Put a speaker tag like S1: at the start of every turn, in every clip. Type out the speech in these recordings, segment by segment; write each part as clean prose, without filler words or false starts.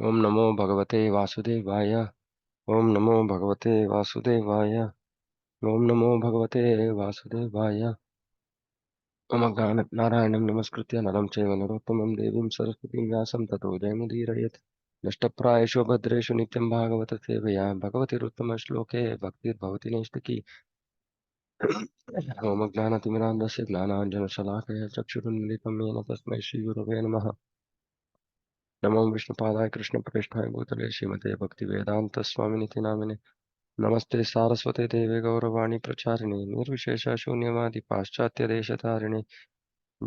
S1: ओम नमो भगवते वासुदेवाय। ओम नमो भगवते वासुदेवाय। ओम नमो भगवते वासुदेवाय। ओम नारायणं नमस्कृत्य नरं चैव नरोत्तमं देवीं सरस्वतीं व्यासं ततो जयमुदीरयेत्। नष्टप्रायेषु भद्रेषु नित्यं भागवत सेवया भगवतिरुत्तमश्लोके भक्तिर्भवति नैष्टिकी। ओम ज्ञानतिमिरान्धस्य ज्ञानाञ्जनशलाकया चक्षुरुन्मिलितं येन तस्मै श्रीगुरवे नमः। नमो विष्णुपादाय कृष्णप्रेष्ठाय भूतले श्रीमते भक्तिवेदान्तस्वामिनिति नामिने। नमस्ते सारस्वते देवे गौरवाणी प्रचारिणे निर्विशेष शून्यवादी पाश्चात्य देशतारिणे।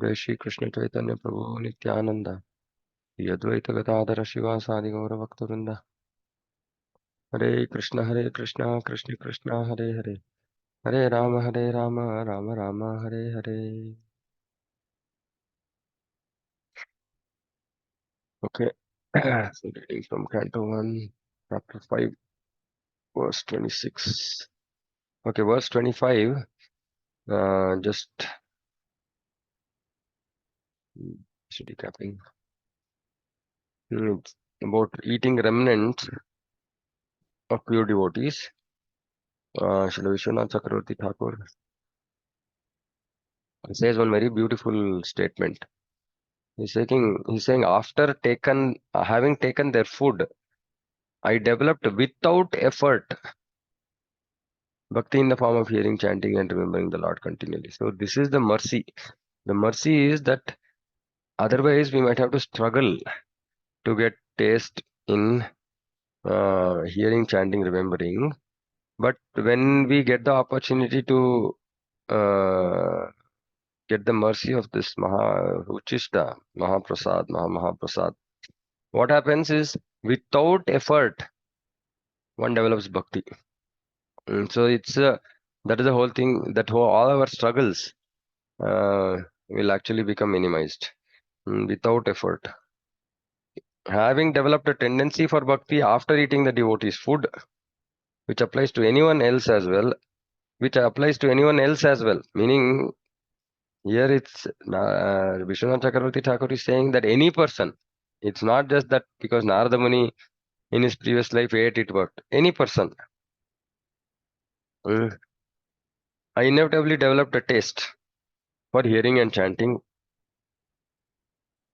S1: जय श्री कृष्ण चैतन्य प्रभु नित्यानंद श्री अद्वैत गदाधर शिवासादि गौरभक्तवृंद। हरे Krishna Krishna Krishna Hare Hare Hare Ram Ram Ram Hare Hare. Okay. So reading from Canto 1, Chapter 5, verse 26. Okay, verse 25. Just recapping. It's about eating remnants of pure devotees. Srila Vishwanath Chakravarti Thakur says one very beautiful statement. He's saying after having taken their food, I developed without effort bhakti in the form of hearing, chanting, and remembering the Lord continually. So this is the mercy. The mercy is that otherwise we might have to struggle to get taste in hearing, chanting, remembering. But when we get the opportunity to get the mercy of this Uchishta, Mahaprasad, what happens is without effort, one develops bhakti. So it's that is the whole thing, all our struggles will actually become minimized without effort. Having developed a tendency for bhakti after eating the devotee's food, which applies to anyone else as well, meaning here it's Vishwanath Chakravarti Thakur is saying that any person, it's not just that because Narada Muni in his previous life ate it worked. Any person, I inevitably developed a taste for hearing and chanting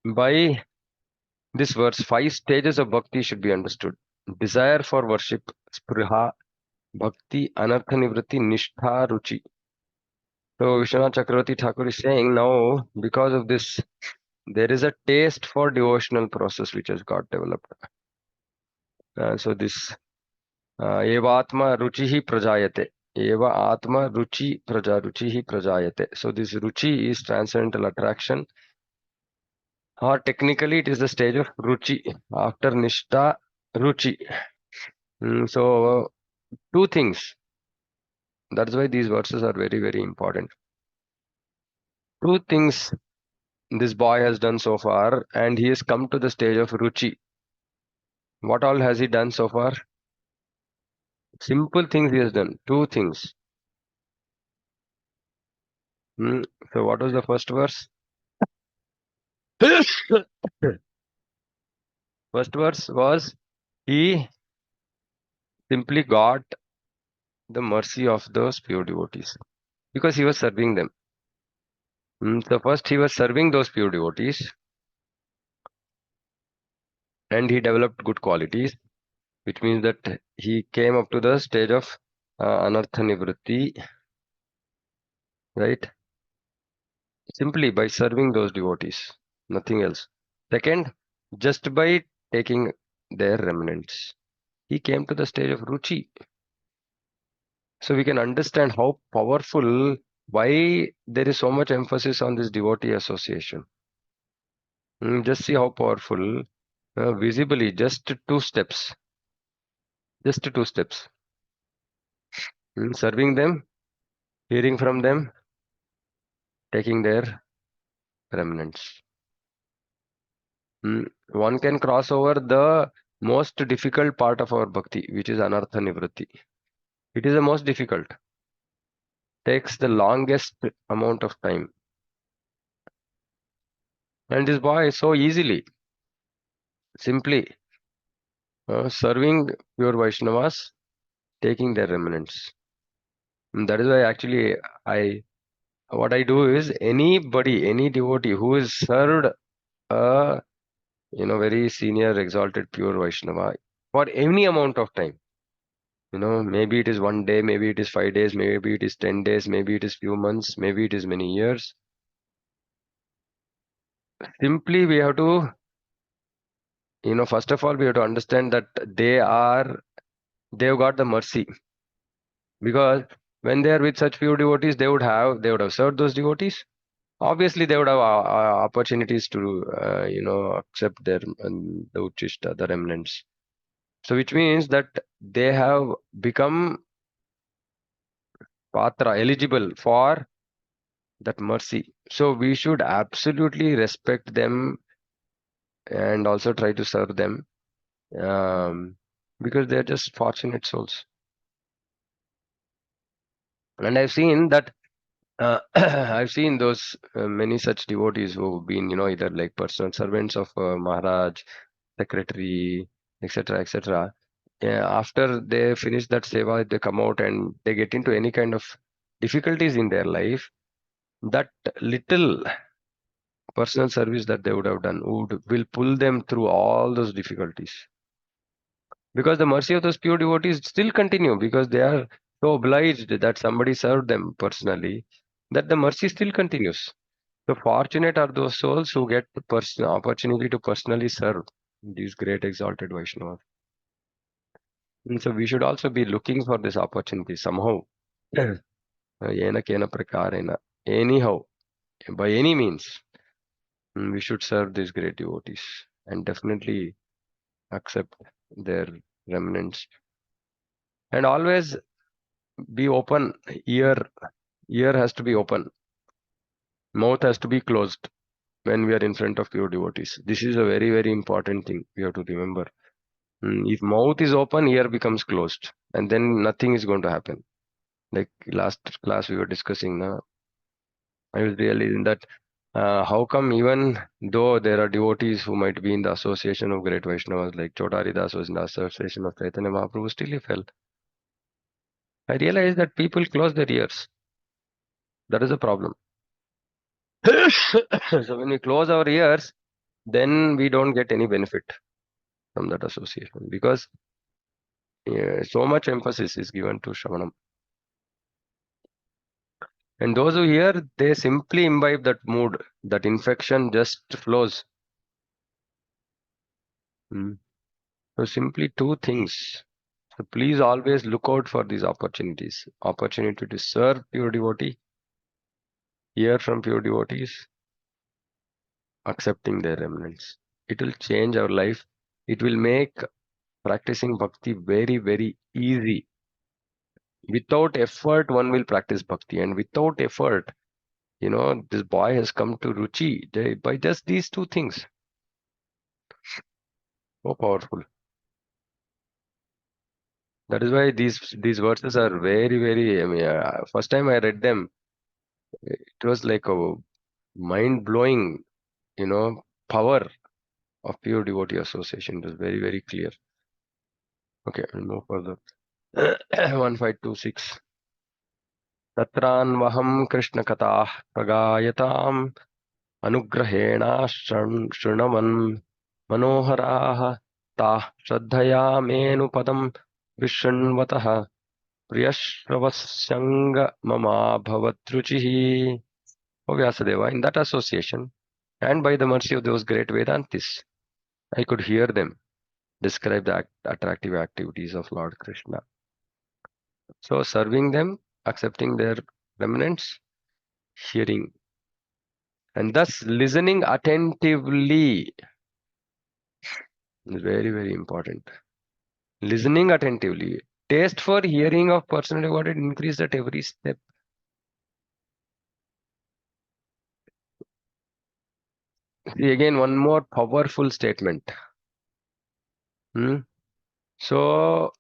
S1: by this verse. 5 stages of bhakti should be understood: desire for worship, spriha, bhakti, anartha nivritti, nishtha, ruchi. So Vishwanath Chakravarti Thakur is saying now because of this, there is a taste for devotional process which has got developed. So this eva atma ruchihi prajayate. Eva atma ruchihi prajayate. So this ruchi is transcendental attraction, or technically it is the stage of ruchi after nishta ruchi. So two things. That's why these verses are very, very important. Two things this boy has done so far, and he has come to the stage of ruchi. What all has he done so far? Simple things he has done. Two things. So what was the first verse? First verse was he simply got the mercy of those pure devotees because he was serving them. So first he was serving those pure devotees and he developed good qualities, which means that he came up to the stage of anartha nivritti, right? Simply by serving those devotees, nothing else. Second, just by taking their remnants, he came to the stage of ruchi. So we can understand how powerful, why there is so much emphasis on this devotee association. Just see how powerful, visibly, just two steps. Serving them, hearing from them, taking their remnants. One can cross over the most difficult part of our bhakti, which is anartha nivritti. It is the most difficult, takes the longest amount of time. And this boy so easily, simply Serving pure Vaishnavas, taking their remnants. And that is why actually I what I do is anybody, any devotee who is served a very senior, exalted, pure Vaishnava for any amount of time. Maybe it is 1 day, maybe it is 5 days, maybe it is 10 days, maybe it is few months, maybe it is many years. Simply we have to, first of all, we have to understand that they've got the mercy, because when they are with such few devotees, they would have served those devotees. Obviously, they would have opportunities to, accept the uchishta, the remnants. So, which means that they have become patra, eligible for that mercy. So, we should absolutely respect them and also try to serve them, um, because they're just fortunate souls. And I've seen that I've seen those many such devotees who've been, either like personal servants of Maharaj, secretary, etc., etc. After they finish that seva, they come out and they get into any kind of difficulties in their life. That little personal service that they would have done will pull them through all those difficulties. Because the mercy of those pure devotees still continue, because they are so obliged that somebody served them personally, that the mercy still continues. So fortunate are those souls who get the opportunity to personally serve these great exalted Vaishnavas. And so we should also be looking for this opportunity somehow. Yena kena prakarena. Anyhow, by any means, we should serve these great devotees and definitely accept their remnants. And always be open. Ear has to be open. Mouth has to be closed when we are in front of pure devotees. This is a very, very important thing we have to remember. If mouth is open, ear becomes closed, and then nothing is going to happen. Like last class we were discussing now, I was realizing that how come even though there are devotees who might be in the association of great Vaishnavas, like Chotari Das was in the association of Chaitanya Mahaprabhu, still he fell. I realized that people close their ears. That is a problem. So when we close our ears, then we don't get any benefit from that association, because so much emphasis is given to Shravanam. And those who hear, they simply imbibe that mood, that infection just flows. Mm. So simply two things. So please always look out for these opportunities. Opportunity to serve pure devotee, hear from pure devotees, accepting their remnants. It will change our life. It will make practicing bhakti very, very easy. Without effort, one will practice bhakti. And without effort, this boy has come to Ruchi by just these two things. So powerful. That is why these verses are very, very. I mean, first time I read them, it was like a mind blowing, power of pure devotee association. It was very, very clear. Okay, I'll move further. 1526. तत्रान्वहं कृष्णकथाः प्रगायताम् अनुग्रहेण शृण्वन् मनोहराः ताः श्रद्धया मेऽनुपदं विशृण्वतः Priyashravasyangamamabhavatruchihi. O Vyasadeva, in that association, and by the mercy of those great Vedantis, I could hear them describe the attractive activities of Lord Krishna. So, serving them, accepting their remnants, hearing, and thus listening attentively is very, very important. Listening attentively. Taste for hearing of personal devoted increased at every step. See, again, one more powerful statement. Hmm? So,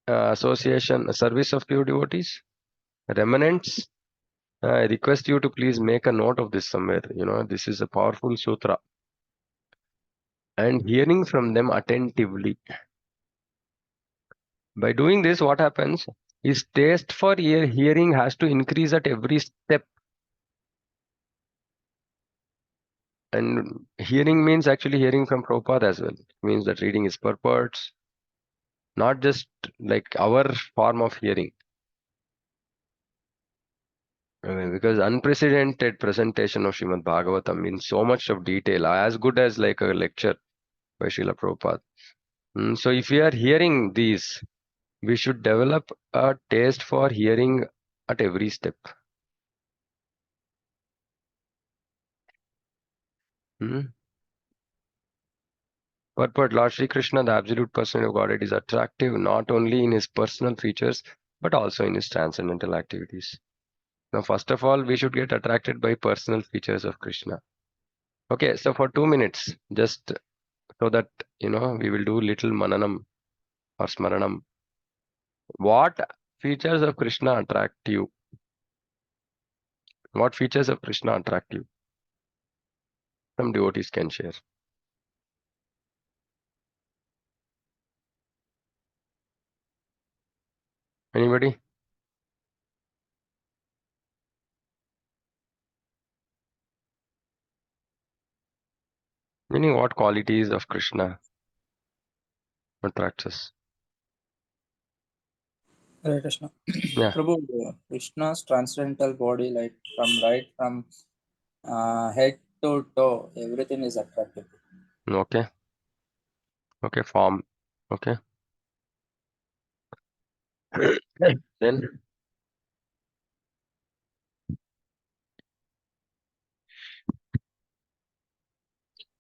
S1: association, service of pure devotees, remnants. I request you to please make a note of this somewhere. This is a powerful sutra. and hearing from them attentively. By doing this, what happens? His taste for hearing has to increase at every step. And hearing means actually hearing from Prabhupada as well. It means that reading his purports, not just like our form of hearing. I mean, because unprecedented presentation of Srimad Bhagavatam in so much of detail, as good as like a lecture by Srila Prabhupada. So if we are hearing these, we should develop a taste for hearing at every step. Purport: Lord Sri Krishna, the absolute person of Godhead, is attractive not only in his personal features but also in his transcendental activities. Now, first of all, we should get attracted by personal features of Krishna. Okay, so for 2 minutes, just so that we will do little mananam or smaranam. What features of Krishna attract you? What features of Krishna attract you? Some devotees can share. Anybody? Meaning, what qualities of Krishna attracts us?
S2: Hare Krishna.
S1: Yeah.
S2: Prabhu, Krishna's transcendental body, like from head to toe, everything is attractive.
S1: Okay. Okay. Form. Okay. Then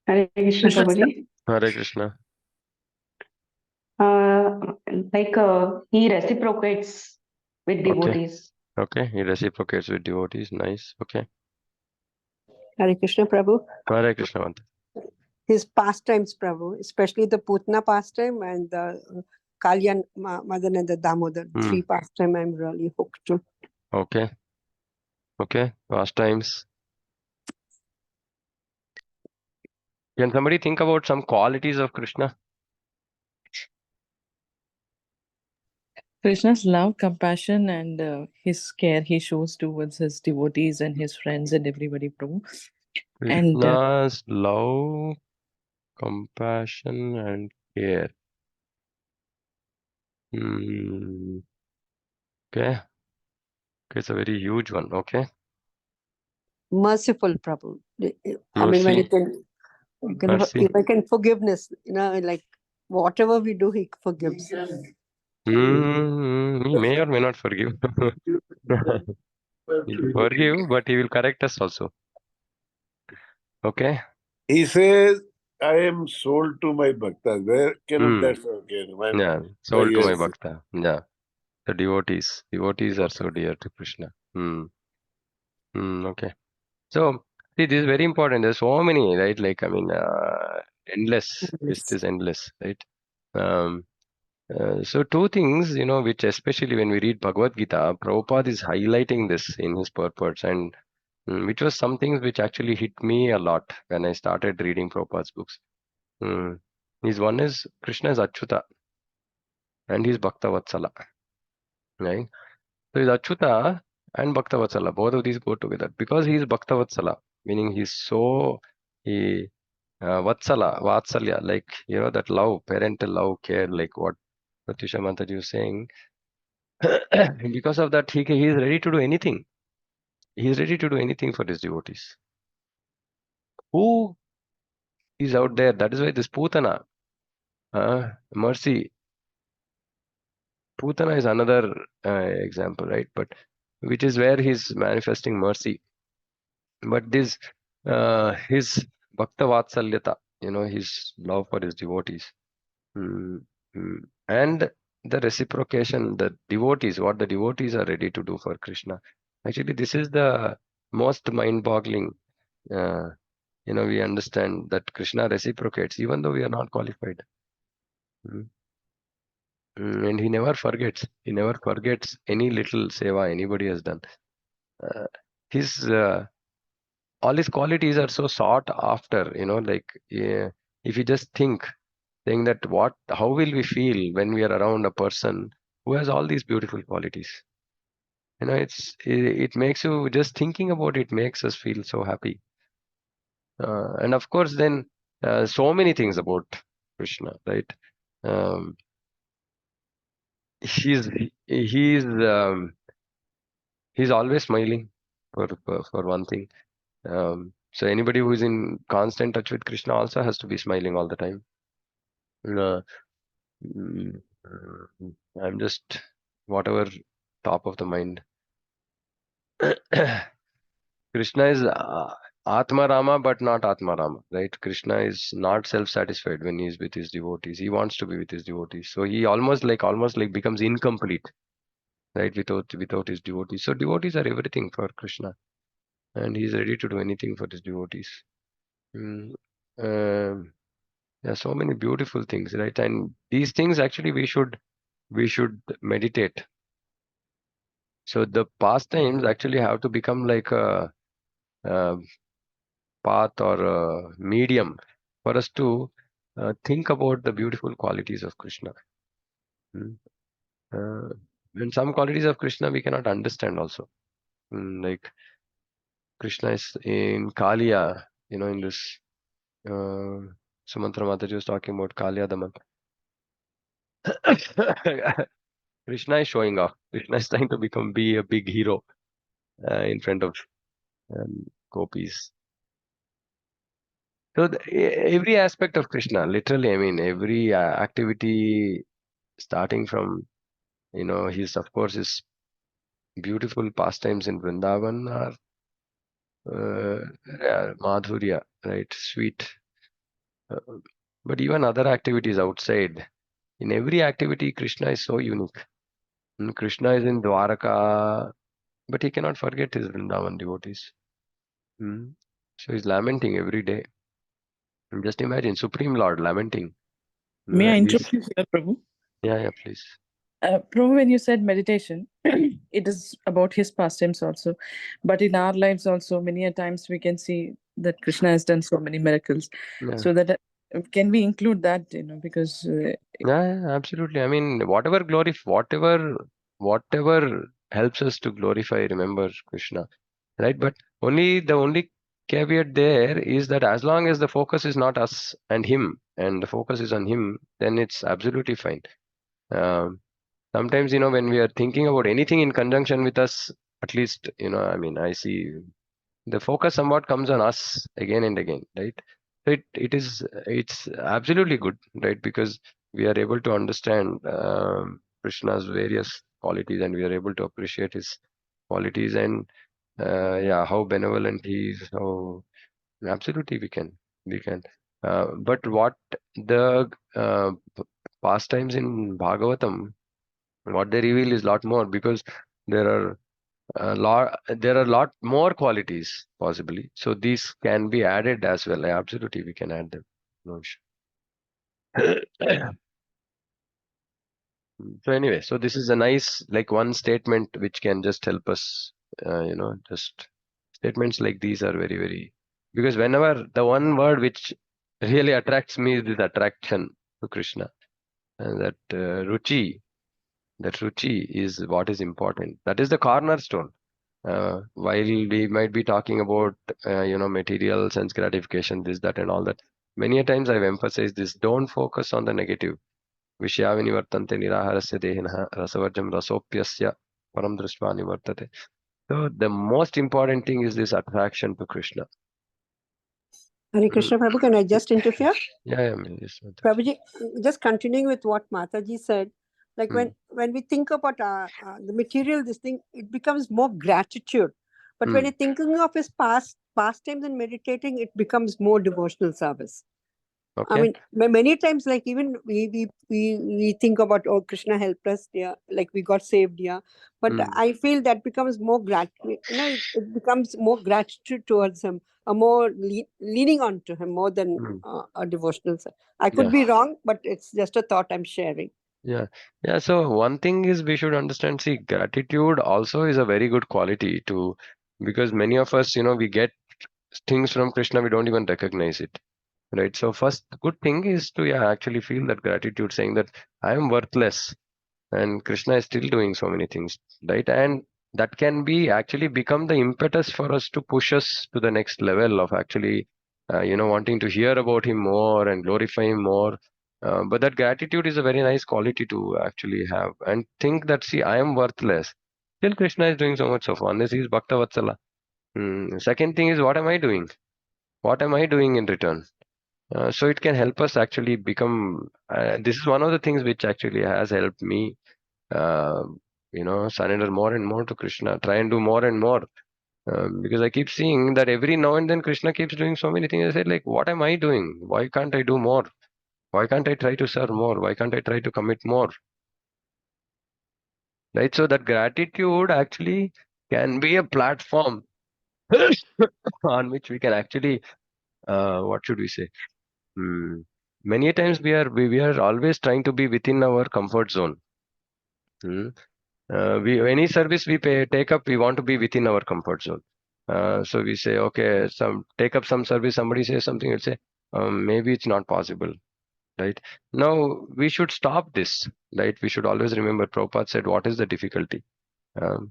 S3: Hare Krishna Prabhuji.
S1: Hare Krishna.
S3: Uh, he reciprocates with devotees.
S1: Okay. He reciprocates with devotees. Nice. Okay.
S4: Hare Krishna Prabhu.
S1: Hare Krishna. Vanta.
S4: His pastimes, Prabhu, especially the Putna pastime and the Kalyan Madan and the Damodar. Three pastime I'm really hooked to.
S1: Okay. Okay. Pastimes. Can somebody think about some qualities of Krishna?
S5: Krishna's love, compassion, and his care he shows towards his devotees and his friends and everybody, Prabhu. And
S1: Krishna's love, compassion, and care. Okay. Okay, it's a very huge one. Okay.
S4: Merciful Prabhu. I mean, when
S1: Mercy.
S4: you can,
S1: Mercy.
S4: like in forgiveness, like whatever we do, he forgives.
S1: He may or may not forgive. He'll forgive, but he will correct us also. Okay.
S6: He says, I am sold to my bhaktas. Where cannot that again?
S1: Yeah, sold to my bhakta. Yeah. The devotees. Devotees are so dear to Krishna. Okay. So, see, this is very important. There's so many, right? Like, I mean, endless. List is endless, right? So two things, which especially when we read Bhagavad Gita, Prabhupada is highlighting this in his purports, and which was some things which actually hit me a lot when I started reading Prabhupada's books. One is Krishna is Achyuta and he's Bhakta Vatsala, right? So he's Achyuta and Bhakta Vatsala. Both of these go together because he is Bhakta Vatsala, meaning he Vatsalya, like, that love, parental love, care, like what Pratyusha Mataji was saying. Because of that, he is ready to do anything. He is ready to do anything for his devotees. Who is out there? That is why this Putana, mercy. Putana is another example, right? But which is where he's manifesting mercy. But this, his Bhakta Vatsalyata, his love for his devotees. And the reciprocation, the devotees, what the devotees are ready to do for Krishna. Actually, this is the most mind-boggling. We understand that Krishna reciprocates, even though we are not qualified. And he never forgets. He never forgets any little seva anybody has done. His all his qualities are so sought after. Like if you just think, saying that how will we feel when we are around a person who has all these beautiful qualities? It makes you, just thinking about it makes us feel so happy. And of course, then so many things about Krishna, right? Um, he's he's he's always smiling for one thing. So anybody who is in constant touch with Krishna also has to be smiling all the time. Uh, mm, I'm just whatever top of the mind. Krishna is Atma Rama, but not Atma Rama, right? Krishna is not self-satisfied when he is with his devotees. He wants to be with his devotees. So he almost like becomes incomplete, right? Without his devotees. So devotees are everything for Krishna, and he's ready to do anything for his devotees. Mm, um, there are so many beautiful things, right? And these things actually we should meditate. So the pastimes actually have to become like a path or a medium for us to think about the beautiful qualities of Krishna. Mm. And some qualities of Krishna we cannot understand also. Like Krishna is in Kaliya, in this Sumantra Mataji was talking about Kaliya Daman. Krishna is showing off. Krishna is trying to be a big hero in front of gopis. So every aspect of Krishna, literally, I mean, every activity starting from, of course, his beautiful pastimes in Vrindavan are Madhurya, right? Sweet. Uh, but even other activities outside, in every activity, Krishna is so unique. Krishna is in Dwaraka, but he cannot forget his Vrindavan devotees. So he's lamenting every day. And just imagine Supreme Lord lamenting.
S5: May I
S1: And
S5: interrupt you here, Prabhu?
S1: yeah, please.
S5: Prabhu, when you said meditation, it is about his pastimes also. But in our lives also, many a times we can see that Krishna has done so many miracles.
S1: Yeah.
S5: So that can we include that, because
S1: Yeah, absolutely. I mean, whatever helps us to glorify, remember Krishna, right? But the only caveat there is that as long as the focus is not us and him, and the focus is on him, then it's absolutely fine. Sometimes, when we are thinking about anything in conjunction with us, at least, I mean, I see the focus somewhat comes on us again and again, right? So it's absolutely good, right? Because we are able to understand Krishna's various qualities, and we are able to appreciate his qualities, and how benevolent he is. How absolutely we can. But what the pastimes in Bhagavatam, what they reveal is a lot more, because there are a lot more qualities possibly. So these can be added as well. Absolutely, we can add them. No issue. So anyway, so this is a nice, like, one statement which can just help us. Just statements like these are very, very, because whenever the one word which really attracts me is this attraction to Krishna, and that ruchi is what is important. That is the cornerstone. While we might be talking about, material sense gratification, this, that, and all that, many a times I've emphasized this: don't focus on the negative. Vishya vinivartante niraharasya dehinah rasavarjam rasopyasya param drishtva nivartate. So the most important thing is this attraction to Krishna.
S4: Hare Krishna Prabhu, can I just interfere?
S1: Yeah, yes,
S4: Prabhuji, just continuing with what Mataji said, like when we think about the material, this thing, it becomes more gratitude. But when you're thinking of his pastimes and meditating, it becomes more devotional service.
S1: Okay.
S4: I mean, many times, like, even we think about, oh, Krishna helped us, yeah, like we got saved, yeah. But I feel that becomes more it becomes more gratitude towards him, a more leaning on to him more than a devotional. I could be wrong, but it's just a thought I'm sharing.
S1: Yeah. So one thing is we should understand, see, gratitude also is a very good quality because many of us, we get things from Krishna, we don't even recognize it. right? So first good thing is to actually feel that gratitude, saying that I am worthless and Krishna is still doing so many things, right? And that can be actually become the impetus for us to push us to the next level of actually, wanting to hear about him more and glorify him more. But that gratitude is a very nice quality to actually have, and think that, see, I am worthless. Still, Krishna is doing so much of one. He is Bhakta Vatsala. Second thing is, what am I doing? What am I doing in return? So it can help us actually become. This is one of the things which actually has helped me, uh, surrender more and more to Krishna, try and do more and more. Because I keep seeing that every now and then Krishna keeps doing so many things. I said, like, what am I doing? Why can't I do more? Why can't I try to serve more? Why can't I try to commit more? Right? So that gratitude actually can be a platform on which we can actually, what should we say? Hmm. Many a times we are always trying to be within our comfort zone. Hmm. We any service we take up, we want to be within our comfort zone. So we say, okay, take up some service. Somebody says something, we'll say, maybe it's not possible, right? Now we should stop this, right? We should always remember Prabhupada said, what is the difficulty? Um,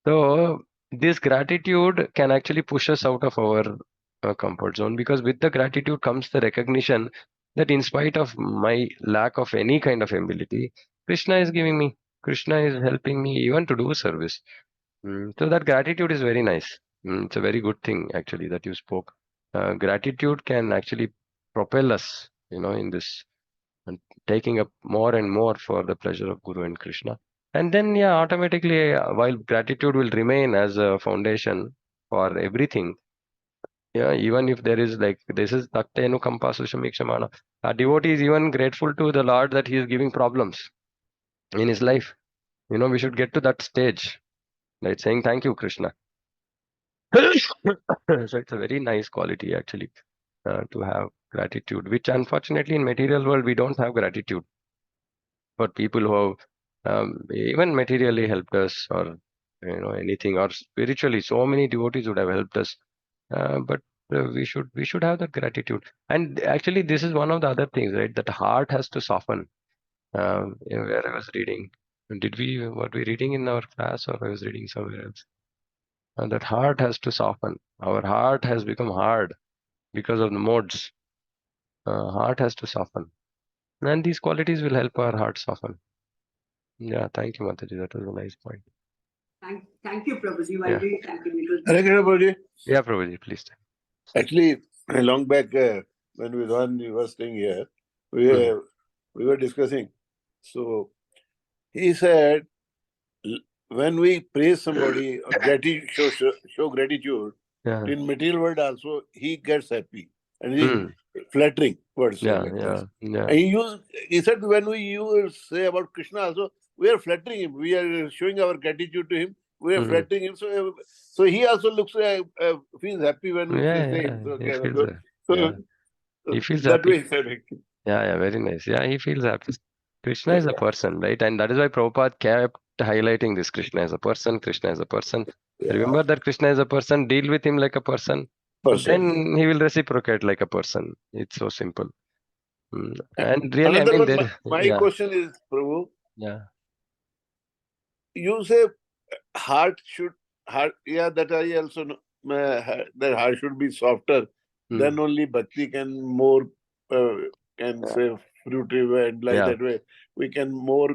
S1: so this gratitude can actually push us out of our comfort zone, because with the gratitude comes the recognition that in spite of my lack of any kind of ability, Krishna is giving me, Krishna is helping me even to do service. So that gratitude is very nice. It's a very good thing actually that you spoke. Gratitude can actually propel us, in this, and taking up more and more for the pleasure of Guru and Krishna. And then, yeah, automatically, while gratitude will remain as a foundation for everything, yeah, even if there is like this is Taktenu Kampasu Shamikshamana, a devotee is even grateful to the Lord that he is giving problems in his life. We should get to that stage, right? Saying thank you, Krishna. So it's a very nice quality actually, to have gratitude, which unfortunately in material world we don't have gratitude for people who have, even materially helped us, or anything, or spiritually so many devotees would have helped us, but we should have that gratitude. And actually this is one of the other things, right, that heart has to soften. Where I was reading, were we reading in our class, or I was reading somewhere else, that heart has to soften. Our heart has become hard because of the modes. Heart has to soften, and these qualities will help our heart soften. Yeah, thank you, Mataji. That was a nice point.
S4: Thank you, Prabhuji.
S1: Yeah.
S4: Really, thank you. It was
S6: Hare Krishna, Prabhuji.
S1: Yeah, Prabhuji, please.
S6: Actually, long back when we were staying here, we were discussing. So he said, when we praise somebody or show gratitude,
S1: Yeah.
S6: in material world also he gets happy and he's flattering words
S1: Yeah,
S6: like
S1: yeah,
S6: this.
S1: yeah.
S6: And he said when you say about Krishna also, we are flattering him. We are showing our gratitude to him. We are flattering him. So he also looks feels happy when we
S1: Yeah,
S6: say
S1: yeah.
S6: him. So,
S1: He feels
S6: so
S1: he feels
S6: that way
S1: happy.
S6: he said it.
S1: Yeah, yeah, very nice. Yeah, he feels happy. Krishna is a
S6: Yeah.
S1: person, right? And that is why Prabhupada kept highlighting this: Krishna is a person, Krishna is a person. Remember that Krishna is a person, deal with him like a person,
S6: Person.
S1: then he will reciprocate like a person. It's so simple. And really, I
S6: Another
S1: mean,
S6: one, my
S1: yeah,
S6: question is, Prabhu,
S1: yeah.
S6: you say heart, yeah, that I also know, that heart should be softer. Then only bhakti can more can say fruitive, and like
S1: Yeah.
S6: that way we can more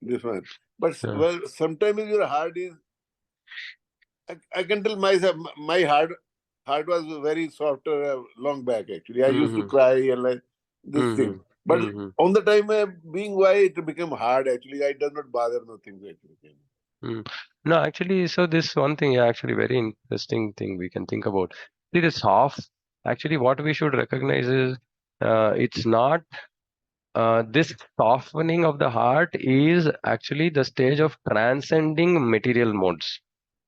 S6: this one. But well, sometimes your heart is, I can tell myself my heart was very soft long back actually. I used to cry and like this thing. But on the time being why it became hard actually, I does not bother nothing actually.
S1: No, actually, so this one thing, yeah, actually, very interesting thing we can think about. See, this half, actually, what we should recognize is, it's not, this softening of the heart is actually the stage of transcending material modes.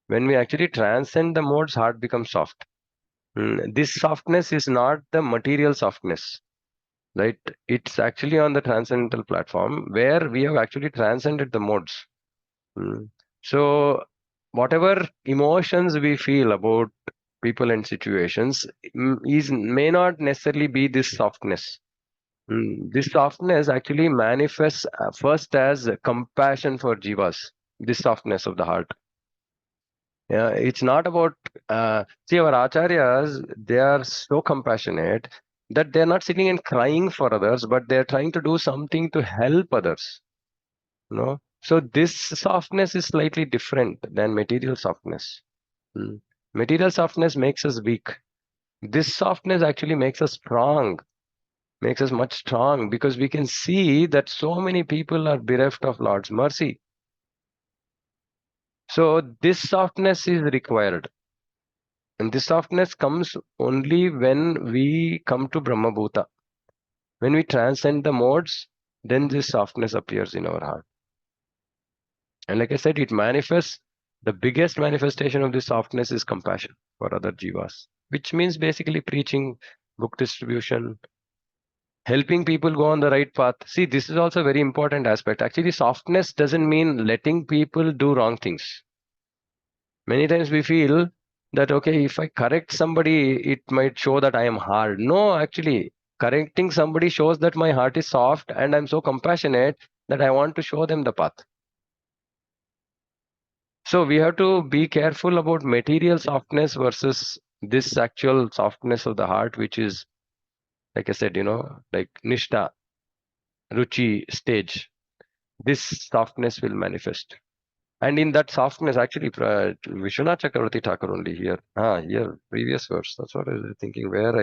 S1: When we actually transcend the modes, heart becomes soft. This softness is not the material softness, right? It's actually on the transcendental platform where we have actually transcended the modes. So whatever emotions we feel about people and situations may not necessarily be this softness. This softness actually manifests first as compassion for jivas, this softness of the heart. Yeah, it's not about see our acharyas, they are so compassionate that they're not sitting and crying for others, but they're trying to do something to help others. So this softness is slightly different than material softness. Material softness makes us weak. This softness actually makes us strong, makes us much strong, because we can see that so many people are bereft of Lord's mercy. So this softness is required. And this softness comes only when we come to Brahma Bhuta. When we transcend the modes, then this softness appears in our heart. And like I said, it manifests, the biggest manifestation of this softness is compassion for other jivas, which means basically preaching, book distribution, helping people go on the right path. See, this is also a very important aspect. Actually, softness doesn't mean letting people do wrong things. Many times we feel that, okay, if I correct somebody, it might show that I am hard. No, actually, correcting somebody shows that my heart is soft and I'm so compassionate that I want to show them the path. So we have to be careful about material softness versus this actual softness of the heart, which is, like I said, like Nishta, Ruchi stage. This softness will manifest. And in that softness, actually, Vishwanath Chakravarti Thakur only here. Here, previous verse. That's what I was thinking, where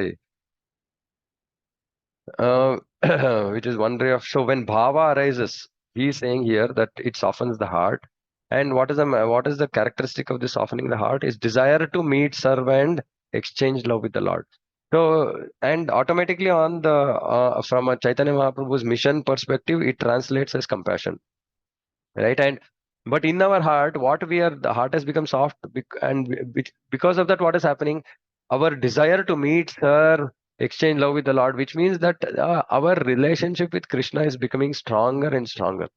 S1: which is one ray of. So when bhava arises, he is saying here that it softens the heart. And what is the characteristic of this softening the heart? Is desire to meet, serve, and exchange love with the Lord. So, and automatically on the from a Chaitanya Mahaprabhu's mission perspective, it translates as compassion, right? But in our heart, the heart has become soft, because of that, what is happening? Our desire to meet, serve, exchange love with the Lord, which means that our relationship with Krishna is becoming stronger and stronger.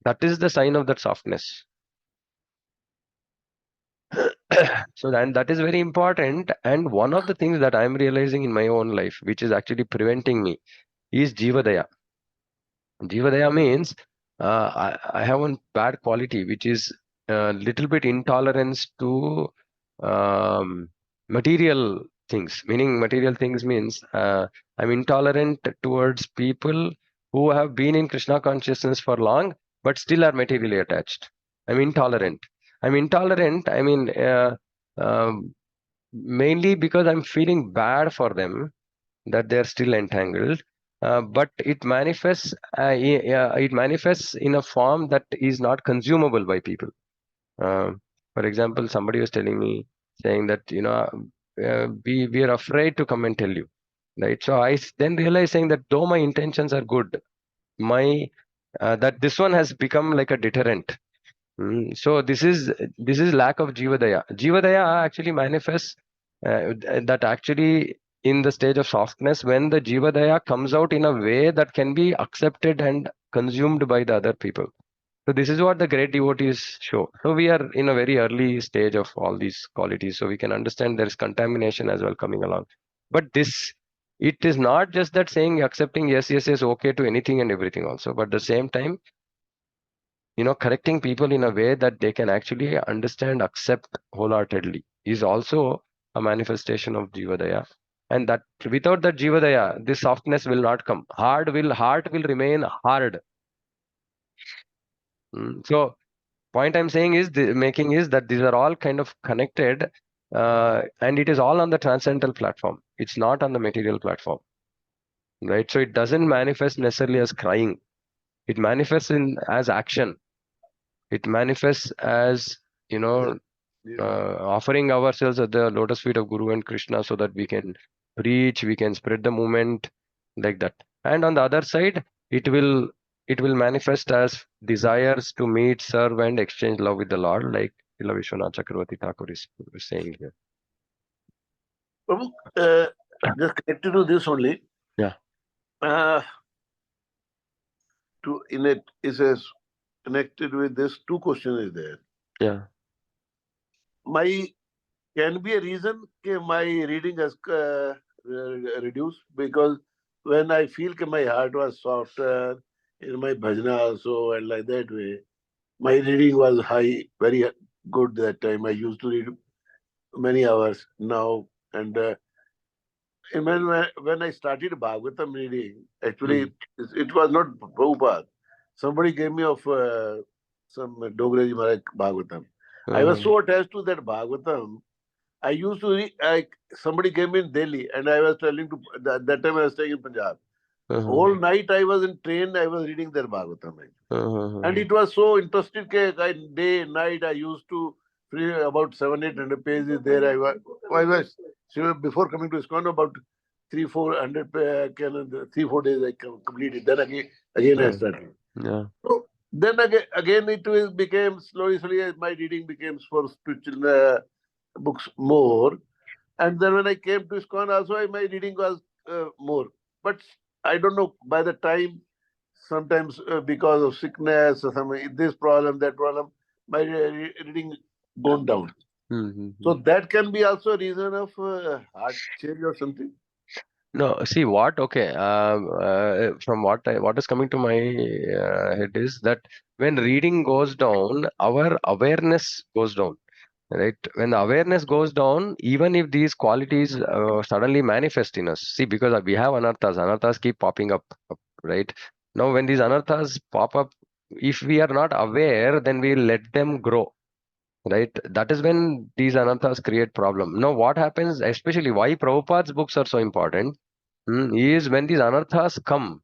S1: That is the sign of that softness. So then that is very important. And one of the things that I'm realizing in my own life, which is actually preventing me, is Jivadaya. Jivadaya means I have one bad quality, which is a little bit intolerance to material things. Meaning, material things means I'm intolerant towards people who have been in Krishna consciousness for long, but still are materially attached. I'm intolerant. I mean, mainly because I'm feeling bad for them that they're still entangled. But it manifests. It manifests in a form that is not consumable by people. For example, somebody was telling me, saying that we are afraid to come and tell you, right? So then realized, saying that though my intentions are good, my that this one has become like a deterrent. So this is lack of jivadaya. Jivadaya actually manifests that actually in the stage of softness, when the jivadaya comes out in a way that can be accepted and consumed by the other people. So this is what the great devotees show. So we are in a very early stage of all these qualities, so we can understand there is contamination as well coming along. But it is not just that saying accepting yes, yes, yes, okay to anything and everything also, but at the same time, correcting people in a way that they can actually understand, accept wholeheartedly is also a manifestation of Jivadaya. And that without that Jivadaya, this softness will not come. Heart will remain hard. So point I'm saying is making is that these are all kind of connected, and it is all on the transcendental platform. It's not on the material platform, right? So it doesn't manifest necessarily as crying. It manifests as action. It manifests as offering ourselves at the lotus feet of Guru and Krishna, so that we can preach, we can spread the movement, like that. And on the other side, it will manifest as desires to meet, serve, and exchange love with the Lord, like Srila Vishwanath Chakravarti Thakur is saying here.
S6: Prabhu, just connected to this only.
S1: Yeah.
S6: It says connected with this, two questions is there.
S1: Yeah.
S6: My can be a reason that my reading has reduced, because when I feel that my heart was softer in my bhajana also, and like that way, my reading was high, very good that time. I used to read many hours now. And when I started Bhagavatam reading, actually, it was not Prabhupada. Somebody gave me of some Dograji Maharaj Bhagavatam. I was so attached to that Bhagavatam. I used to read, somebody came in Delhi, and I was telling to, that time I was staying in Punjab. Whole night I was in train, I was reading their Bhagavatam. And it was so interesting, day, night, I used to read about 700-800 pages there. I was before coming to ISKCON, about 300-400, 3-4 days I completed. Then again I started.
S1: Yeah.
S6: So then again it became slowly, my reading became for spiritual books more. And then when I came to ISKCON also, my reading was more. But I don't know, by the time, sometimes because of sickness or some this problem, that problem, my reading gone down. So that can be also a reason of heart change or something.
S1: No, see what? Okay, from what is coming to my head is that when reading goes down, our awareness goes down, right? When the awareness goes down, even if these qualities suddenly manifest in us, see, because we have anarthas keep popping up, right? Now, when these anarthas pop up, if we are not aware, then we let them grow, right? That is when these anarthas create problem. Now, what happens, especially why Prabhupada's books are so important, is when these anarthas come.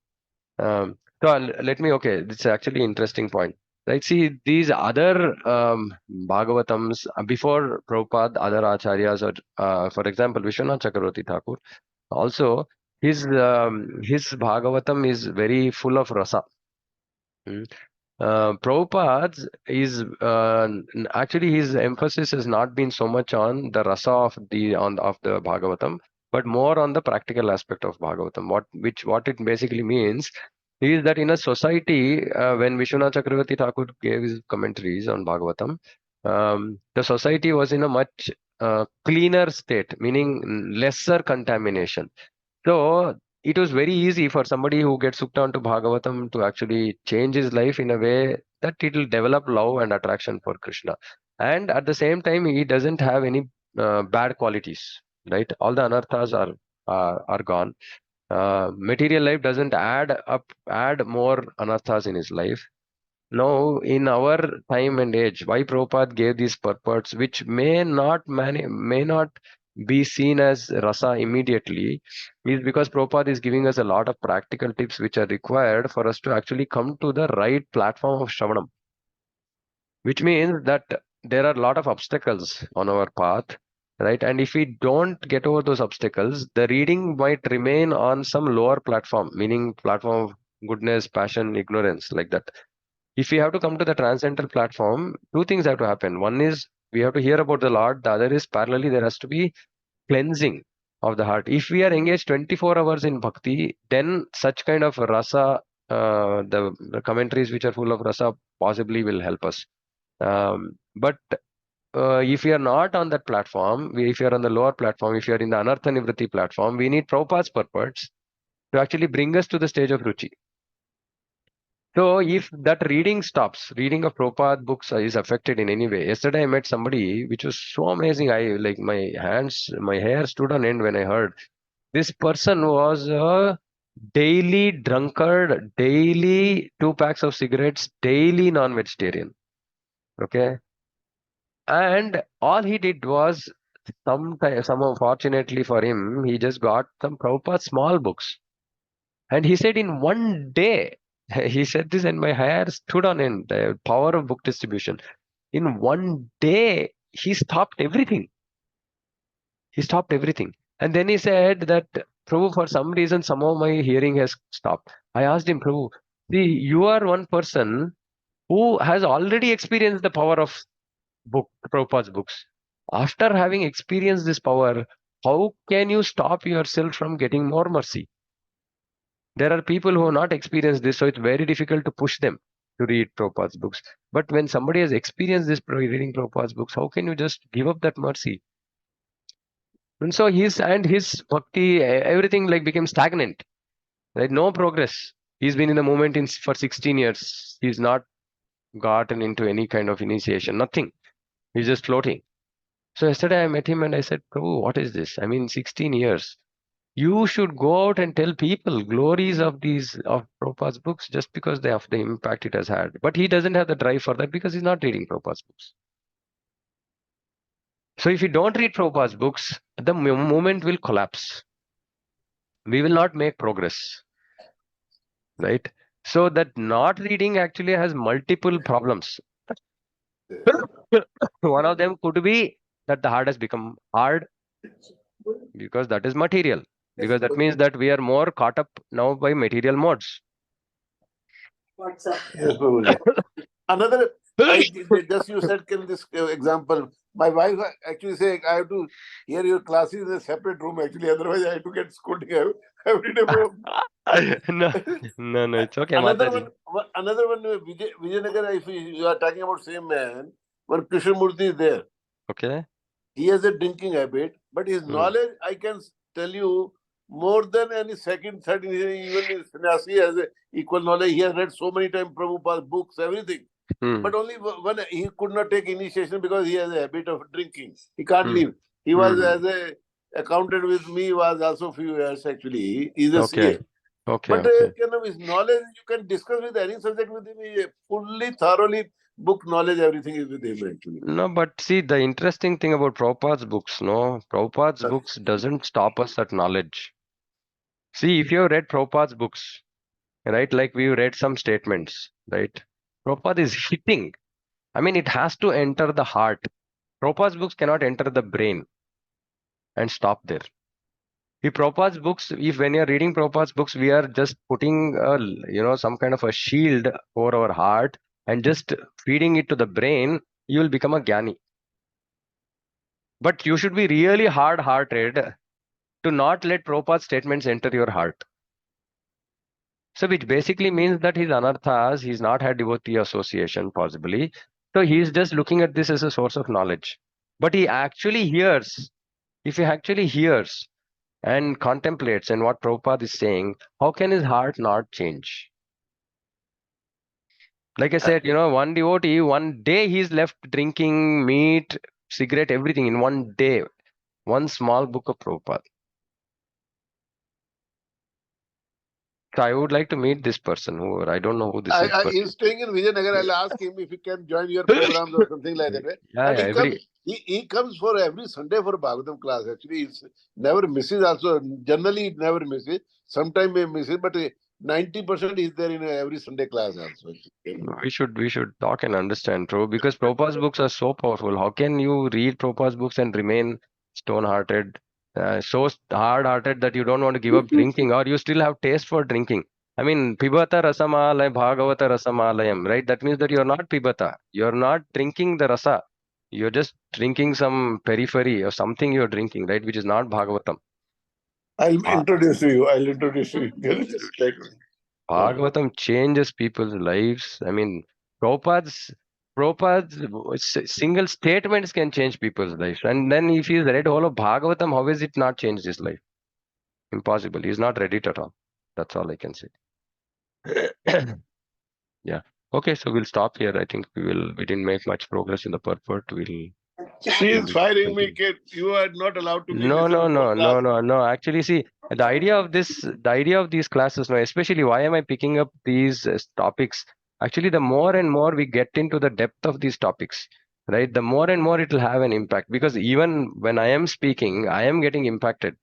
S1: Let me, okay, it's actually interesting point. Right, see, these other Bhagavatams before Prabhupada, other acharyas, or for example, Vishwanath Chakravarti Thakur, also his Bhagavatam is very full of rasa. Prabhupada's is actually his emphasis has not been so much on the rasa of the Bhagavatam, but more on the practical aspect of Bhagavatam. What it basically means is that in a society, when Vishwanath Chakravarti Thakur gave his commentaries on Bhagavatam, the society was in a much cleaner state, meaning lesser contamination. So it was very easy for somebody who gets hooked onto Bhagavatam to actually change his life in a way that it will develop love and attraction for Krishna. And at the same time, he doesn't have any bad qualities, right? All the anarthas are gone. Material life doesn't add more anarthas in his life. Now, in our time and age, why Prabhupada gave these purports, which may not be seen as rasa immediately, is because Prabhupada is giving us a lot of practical tips which are required for us to actually come to the right platform of Shravanam, which means that there are a lot of obstacles on our path, right? And if we don't get over those obstacles, the reading might remain on some lower platform, meaning platform of goodness, passion, ignorance, like that. If we have to come to the transcendental platform, two things have to happen. One is we have to hear about the Lord. The other is parallelly there has to be cleansing of the heart. If we are engaged 24 hours in bhakti, then such kind of rasa, the commentaries which are full of rasa possibly will help us. But if you are not on that platform, if you are on the lower platform, if you are in the Anartha Nivritti platform, we need Prabhupada's purports to actually bring us to the stage of Ruchi. So if that reading stops, reading of Prabhupada books is affected in any way. Yesterday I met somebody which was so amazing. My hair stood on end when I heard. This person was a daily drunkard, daily 2 packs of cigarettes, daily non-vegetarian. Okay. And all he did was somehow fortunately for him, he just got some Prabhupada small books. And he said in one day, he said this and my hair stood on end, the power of book distribution. In one day, he stopped everything. He stopped everything. And then he said that, Prabhu, for some reason, somehow my hearing has stopped. I asked him, Prabhu, see, you are one person who has already experienced the power of Prabhupada's books. After having experienced this power, how can you stop yourself from getting more mercy? There are people who have not experienced this, so it's very difficult to push them to read Prabhupada's books. But when somebody has experienced this reading Prabhupada's books, how can you just give up that mercy? And so his bhakti, everything like became stagnant, right? No progress. He's been in the movement for 16 years. He's not gotten into any kind of initiation, nothing. He's just floating. So yesterday I met him and I said, Prabhu, what is this? I mean, 16 years. You should go out and tell people glories of Prabhupada's books just because of the impact it has had. But he doesn't have the drive for that because he's not reading Prabhupada's books. So if you don't read Prabhupada's books, the movement will collapse. We will not make progress, right? So that not reading actually has multiple problems. One of them could be that the heart has become hard because that is material. Because that means that we are more caught up now by material modes.
S6: Yes, Prabhuji. Another, just you said, can this example, my wife actually saying, I have to hear your classes in a separate room actually, otherwise I have to get scolding every day.
S1: No, it's okay,
S6: Another
S1: Mataji.
S6: one, Vijayanagar, if you are talking about same man, when Krishnamurti is there,
S1: Okay.
S6: he has a drinking habit, but his knowledge, I can tell you, more than any second, third, even his sannyasi has a equal knowledge. He has read so many times Prabhupada's books, everything. But only when he could not take initiation because he has a habit of drinking. He can't leave. He was as a accountant with me, was also few years actually. He's a CA. But his knowledge, you can discuss with any subject with him. He fully, thoroughly book knowledge, everything is with him actually.
S1: No, but see, the interesting thing about Prabhupada's books, Prabhupada's books doesn't stop us at knowledge. See, if you have read Prabhupada's books, right, like we've read some statements, right, Prabhupada is hitting. I mean, it has to enter the heart. Prabhupada's books cannot enter the brain and stop there. If Prabhupada's books, if when you're reading Prabhupada's books, we are just putting some kind of a shield over our heart and just feeding it to the brain, you will become a jnani. But you should be really hard-hearted to not let Prabhupada's statements enter your heart. So which basically means that his anarthas, he's not had devotee association possibly. So he's just looking at this as a source of knowledge. But he actually hears, if he actually hears and contemplates and what Prabhupada is saying, how can his heart not change? Like I said, one devotee, one day he's left drinking meat, cigarette, everything in one day. One small book of Prabhupada. So I would like to meet this person. I don't know who this is.
S6: He's staying in Vijayanagar. I'll ask him if he can join your programs or something like that. And he comes for every Sunday for Bhagavatam class. Actually, he never misses also. Generally, he never misses. Sometimes he misses, but 90% is there in every Sunday class also.
S1: We should talk and understand, Prabhu, because Prabhupada's books are so powerful. How can you read Prabhupada's books and remain stone-hearted, so hard-hearted that you don't want to give up drinking, or you still have taste for drinking? I mean, Pibata Rasamalaya Bhagavata Rasamalayam, right? That means that you're not Pibata. You're not drinking the rasa. You're just drinking some periphery or something you're drinking, right? Which is not Bhagavatam.
S6: I'll introduce you.
S1: Bhagavatam changes people's lives. I mean, Prabhupada's single statements can change people's lives. And then if he's read all of Bhagavatam, how is it not changed his life? Impossible. He's not read it at all. That's all I can say. Yeah. Okay, so we'll stop here. I think we didn't make much progress in the purport.
S6: She is firing me, kid. You are not allowed to.
S1: No. Actually, see, the idea of these classes now, especially why am I picking up these topics? Actually, the more and more we get into the depth of these topics, right? The more and more it will have an impact, because even when I am speaking, I am getting impacted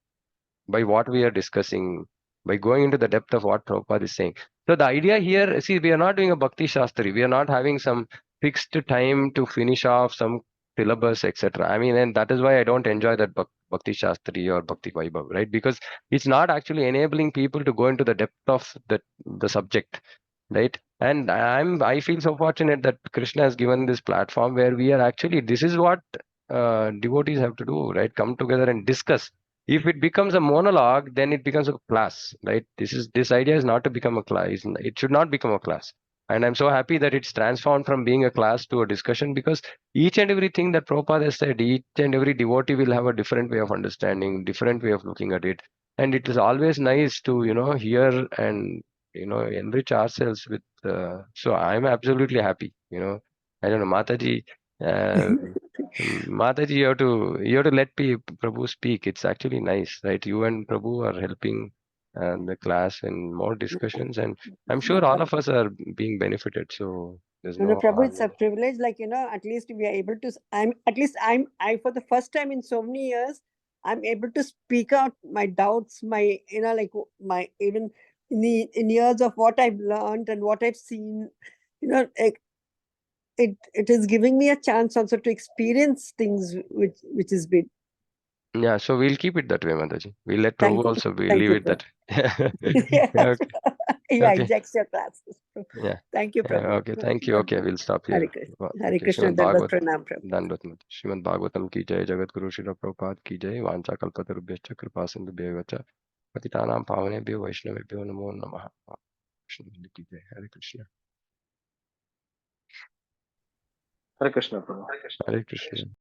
S1: by what we are discussing, by going into the depth of what Prabhupada is saying. So the idea here, see, we are not doing a Bhakti Shastri. We are not having some fixed time to finish off some syllabus, etc. I mean, and that is why I don't enjoy that Bhakti Shastri or Bhakti Vaibhav, right? Because it's not actually enabling people to go into the depth of the subject, right? And I feel so fortunate that Krishna has given this platform where we are actually, this is what devotees have to do, right? Come together and discuss. If it becomes a monologue, then it becomes a class, right? This idea is not to become a class. It should not become a class. And I'm so happy that it's transformed from being a class to a discussion, because each and everything that Prabhupada has said, each and every devotee will have a different way of understanding, different way of looking at it. And it is always nice to, hear and, enrich ourselves with. So I'm absolutely happy, I don't know, Mataji. Uh, Mataji, you have to let Prabhu speak. It's actually nice, right? You and Prabhu are helping the class in more discussions, and I'm sure all of us are being benefited. So there's
S4: No, no,
S1: no
S4: Prabhu,
S1: harm
S4: it's a
S1: in.
S4: privilege. Like, at least we are able to. I for the first time in so many years, I'm able to speak out my doubts, my, like my even in years of what I've learned and what I've seen. Like, it is giving me a chance also to experience things which is big.
S1: Yeah, so we'll keep it that way, Mataji. We'll let
S4: Thank
S1: Prabhu
S4: you.
S1: also. We'll
S4: Thank
S1: leave
S4: you,
S1: it
S4: Prabhu.
S1: that.
S4: Yes.
S1: Okay.
S4: He
S1: Okay.
S4: hijacks your classes.
S1: Yeah.
S4: Thank you, Prabhu.
S1: Okay. Thank you. Okay, we'll stop
S4: Hare
S1: here.
S4: Krishna.
S1: Thank
S4: Hare
S1: you.
S4: Krishna.
S1: Srimad
S4: Dandavat
S1: Bhagavatam.
S4: Pranam, Prabhu.
S1: Dandavat Mataji. Srimad Bhagavatam ki jai, Jagat Guru Srila Prabhupada ki jai, Vancha Kalpatarubhyascha Kripa Sindhubhyo vacha, Patitanam Pavanebhyo Vaishnavebhyo Namo Namaha. Krishna ki jai. Hare Krishna.
S7: Hare Krishna, Prabhu.
S1: Hare Krishna.